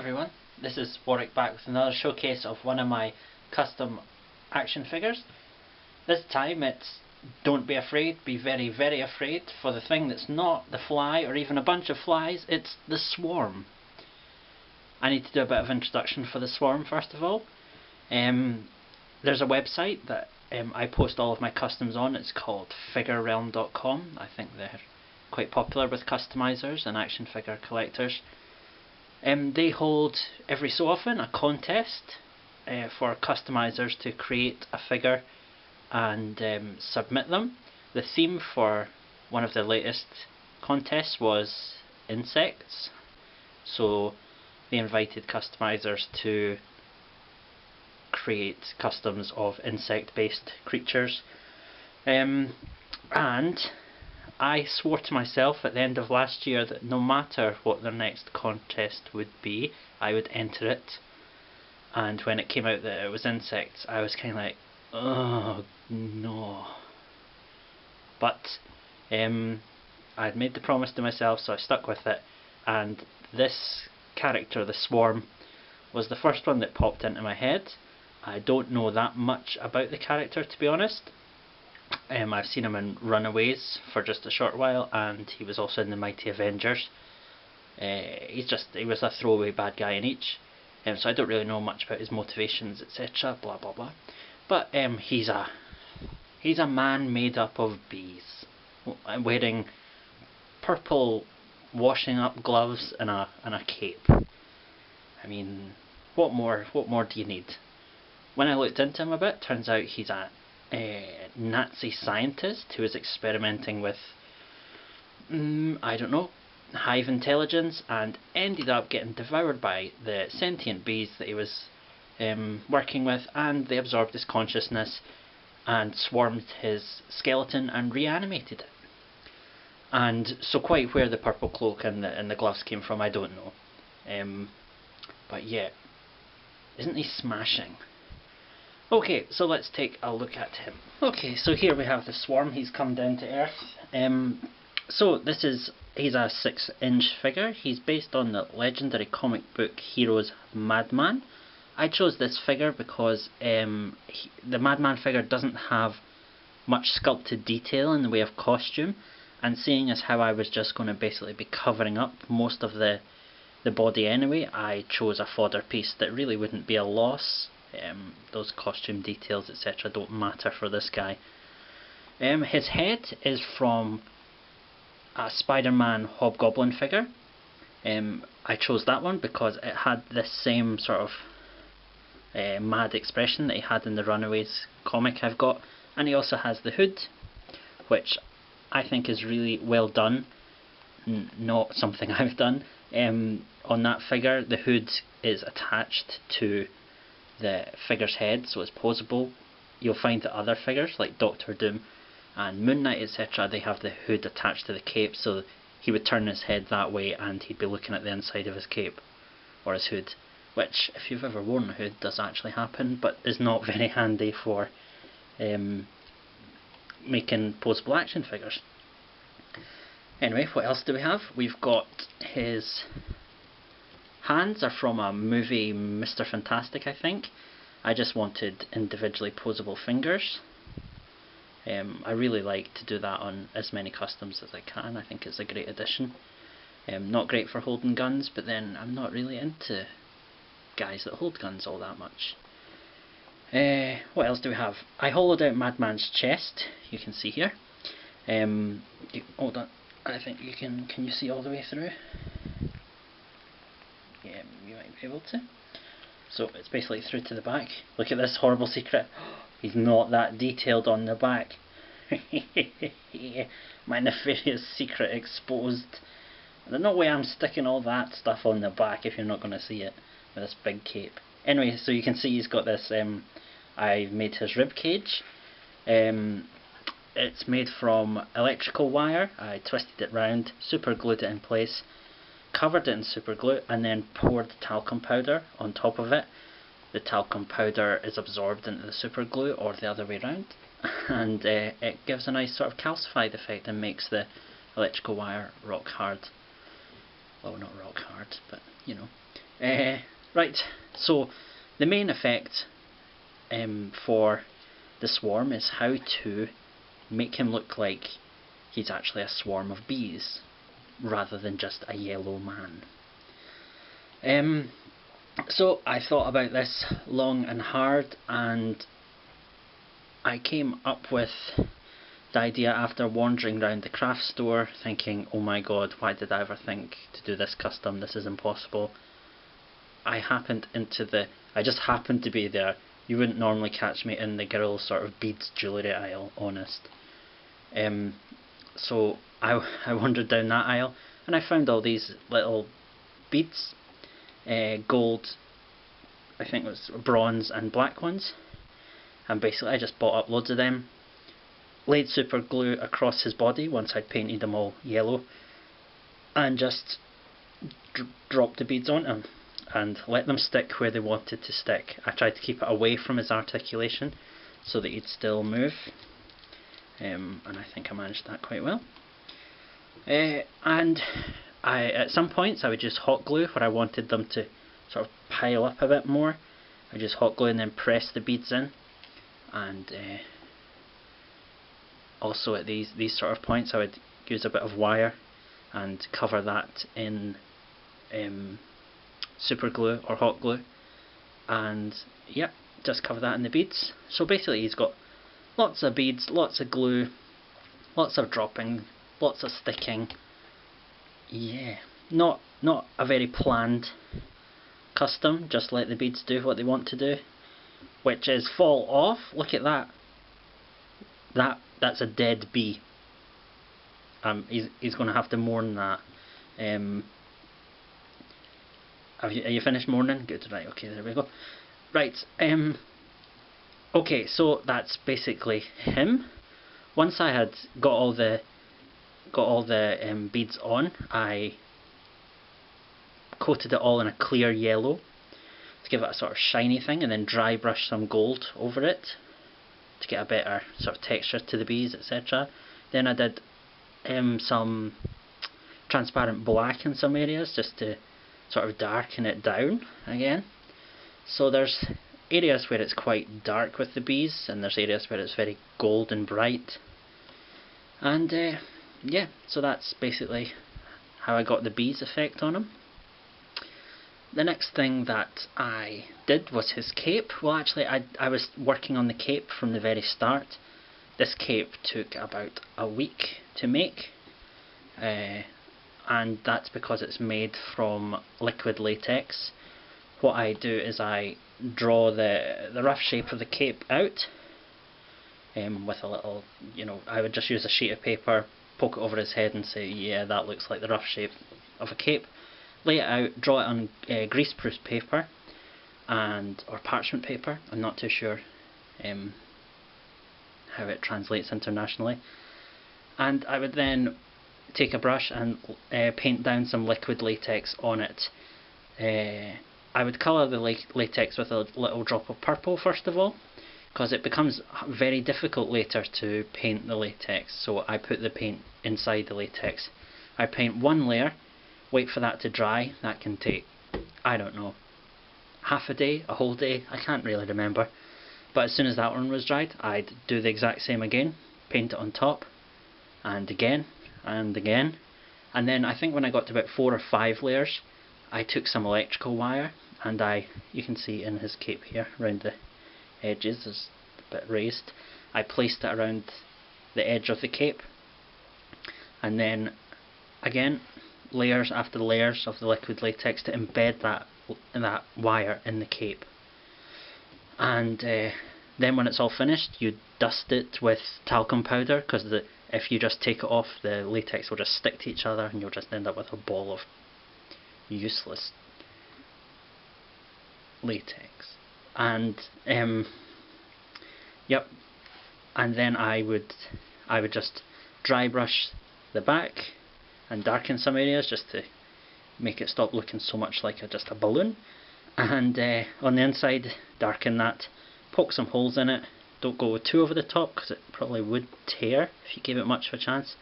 everyone, this is Warrack back with another showcase of one of my custom action figures. This time it's don't be afraid, be very very afraid for the thing that's not the fly or even a bunch of flies, it's the swarm. I need to do a bit of introduction for the swarm first of all. There's a website that I post all of my customs on. It's called figurerealm.com. I think they're quite popular with customizers and action figure collectors. They hold every so often a contest for customizers to create a figure and submit them. The theme for one of the latest contests was insects, so they invited customizers to create customs of insect based creatures, and I swore to myself at the end of last year that no matter what their next contest would be, I would enter it. And when it came out that it was insects, I was kind of like, oh no. But I'd made the promise to myself, so I stuck with it. And this character, the swarm, was the first one that popped into my head. I don't know that much about the character, to be honest. I've seen him in Runaways for just a short while, and he was also in the Mighty Avengers. He was a throwaway bad guy in each, so I don't really know much about his motivations, etc. Blah blah blah. But he's a man made up of bees, wearing purple washing up gloves and a cape. I mean, what more do you need? When I looked into him a bit, turns out he's a Nazi scientist who was experimenting with, I don't know, hive intelligence, and ended up getting devoured by the sentient bees that he was working with, and they absorbed his consciousness and swarmed his skeleton and reanimated it. And so quite where the purple cloak and the gloves came from, I don't know. But yeah, isn't he smashing? Okay, so let's take a look at him. Okay, so here we have the swarm. He's come down to earth. So he's a 6-inch figure. He's based on the legendary comic book Heroes Madman. I chose this figure because the Madman figure doesn't have much sculpted detail in the way of costume, and seeing as how I was just going to basically be covering up most of the body anyway, I chose a fodder piece that really wouldn't be a loss. Those costume details etc. don't matter for this guy. His head is from a Spider-Man Hobgoblin figure. I chose that one because it had this same sort of mad expression that he had in the Runaways comic I've got, and he also has the hood, which I think is really well done. Not something I've done. On that figure, the hood is attached to the figure's head, so it's poseable. You'll find that other figures like Doctor Doom and Moon Knight etc., they have the hood attached to the cape, so he would turn his head that way and he'd be looking at the inside of his cape or his hood, which if you've ever worn a hood does actually happen, but is not very handy for making poseable action figures. Anyway, what else do we have? We've got his hands are from a movie, Mr. Fantastic, I think. I just wanted individually poseable fingers. I really like to do that on as many customs as I can. I think it's a great addition. Not great for holding guns, but then I'm not really into guys that hold guns all that much. What else do we have? I hollowed out Madman's chest, you can see here. Hold on, I think you can you see all the way through? Yeah, you might be able to. So it's basically through to the back. Look at this horrible secret. He's not that detailed on the back. My nefarious secret exposed. There's no way I'm sticking all that stuff on the back if you're not going to see it with this big cape. Anyway, so you can see he's got this, I made his rib cage. It's made from electrical wire. I twisted it round, super glued it in place, covered it in super glue, and then poured talcum powder on top of it. The talcum powder is absorbed into the super glue, or the other way around, and it gives a nice sort of calcified effect and makes the electrical wire rock hard. Well, not rock hard, but you know. Right, so the main effect for the swarm is how to make him look like he's actually a swarm of bees rather than just a yellow man. So I thought about this long and hard, and I came up with the idea after wandering around the craft store thinking, oh my god, why did I ever think to do this custom, this is impossible. I just happened to be there. You wouldn't normally catch me in the girl sort of beads jewellery aisle, honest. So I wandered down that aisle and I found all these little beads, gold, I think it was bronze and black ones, and basically I just bought up loads of them, laid super glue across his body once I'd painted them all yellow, and just dropped the beads on him and let them stick where they wanted to stick. I tried to keep it away from his articulation so that he'd still move, and I think I managed that quite well. And at some points I would use hot glue where I wanted them to sort of pile up a bit more. I just hot glue and then press the beads in, and also at these sort of points I would use a bit of wire and cover that in super glue or hot glue, and yep, just cover that in the beads. So basically he's got lots of beads, lots of glue, lots of dropping, lots of sticking. Yeah, not a very planned custom, just let the beads do what they want to do, which is fall off. Look at that. That's a dead bee. He's going to have to mourn that. Are you finished mourning? Good, right, okay, there we go. Right, okay, so that's basically him. Once I had got all the beads on, I coated it all in a clear yellow to give it a sort of shiny thing, and then dry brush some gold over it to get a better sort of texture to the bees, etc. Then I did some transparent black in some areas just to sort of darken it down again. So there's areas where it's quite dark with the bees, and there's areas where it's very gold and bright. And yeah, so that's basically how I got the bees effect on him. The next thing that I did was his cape. Well, actually I was working on the cape from the very start. This cape took about a week to make, and that's because it's made from liquid latex. What I do is I draw the rough shape of the cape out with a little, I would just use a sheet of paper, poke it over his head and say, yeah, that looks like the rough shape of a cape. Lay it out, draw it on greaseproof paper or parchment paper. I'm not too sure how it translates internationally. And I would then take a brush and paint down some liquid latex on it. I would colour the latex with a little drop of purple first of all, because it becomes very difficult later to paint the latex. So I put the paint inside the latex. I paint one layer, wait for that to dry. That can take, I don't know, half a day, a whole day, I can't really remember. But as soon as that one was dried, I'd do the exact same again, paint it on top, and again, and again. And then I think when I got to about 4 or 5 layers, I took some electrical wire, and you can see in his cape here, around the edges, there's a bit raised. I placed it around the edge of the cape, and then again, layers after layers of the liquid latex to embed that wire in the cape. And then when it's all finished, you dust it with talcum powder, because if you just take it off, the latex will just stick to each other and you'll just end up with a ball of useless latex. And yep, and then I would just dry brush the back and darken some areas just to make it stop looking so much like just a balloon, and on the inside darken that, poke some holes in it. Don't go too over the top because it probably would tear if you gave it much of a chance.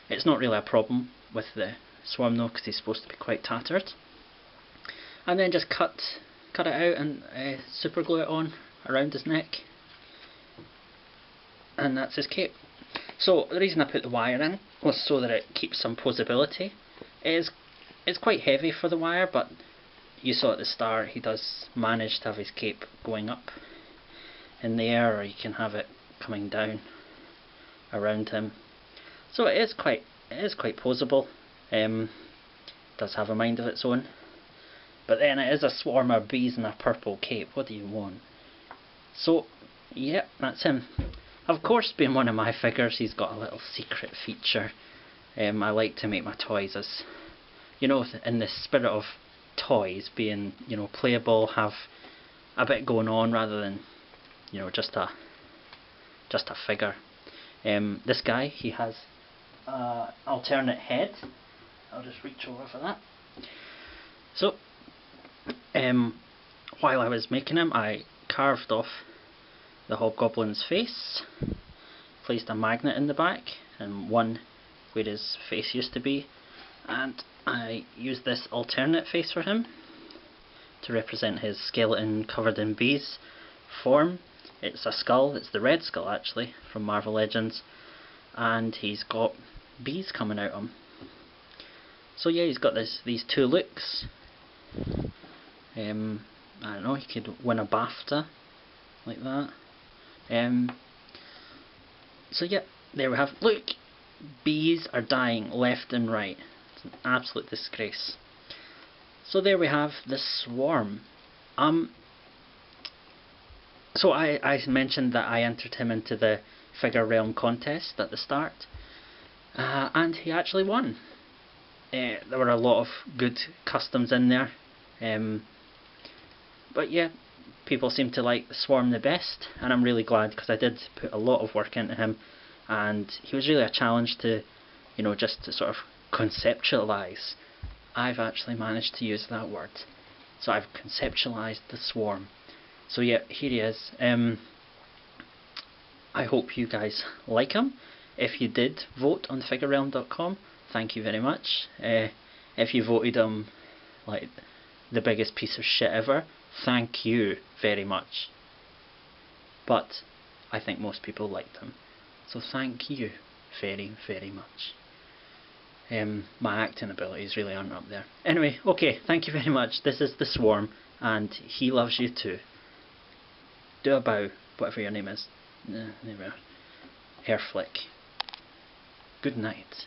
It's not really a problem with the swarm though, because he's supposed to be quite tattered. and then just cut it out and super glue it on around his neck, and that's his cape. So the reason I put the wire in was so that it keeps some posability. It's quite heavy for the wire, but you saw at the start he does manage to have his cape going up in the air, or you can have it coming down around him. So it is quite poseable. Does have a mind of its own. But then it is a swarm of bees in a purple cape. What do you want? So, yeah, that's him. Of course, being one of my figures, he's got a little secret feature. I like to make my toys as, you know, in the spirit of toys, being, you know, playable, have a bit going on rather than, you know, just a figure. This guy, he has alternate head. I'll just reach over for that. So, while I was making him, I carved off the hobgoblin's face, placed a magnet in the back and one where his face used to be, and I used this alternate face for him to represent his skeleton covered in bees form. It's a skull, it's the Red Skull actually from Marvel Legends, and he's got bees coming out of him. So yeah, he's got these two looks. I don't know, he could win a BAFTA like that. So yeah, there we have. Look, bees are dying left and right. It's an absolute disgrace. So there we have the swarm. So I mentioned that I entered him into the Figure Realm contest at the start, and he actually won. There were a lot of good customs in there, but yeah, people seem to like the swarm the best, and I'm really glad because I did put a lot of work into him, and he was really a challenge to, you know, just to sort of conceptualise. I've actually managed to use that word. So I've conceptualised the swarm. So yeah, here he is. I hope you guys like him. If you did vote on figurerealm.com, thank you very much. If you voted him like the biggest piece of shit ever, thank you very much. But I think most people liked him, so thank you very, very much. My acting abilities really aren't up there. Anyway, okay, thank you very much. This is the Swarm, and he loves you too. Do a bow, whatever your name is. There we are. Hair flick. Good night.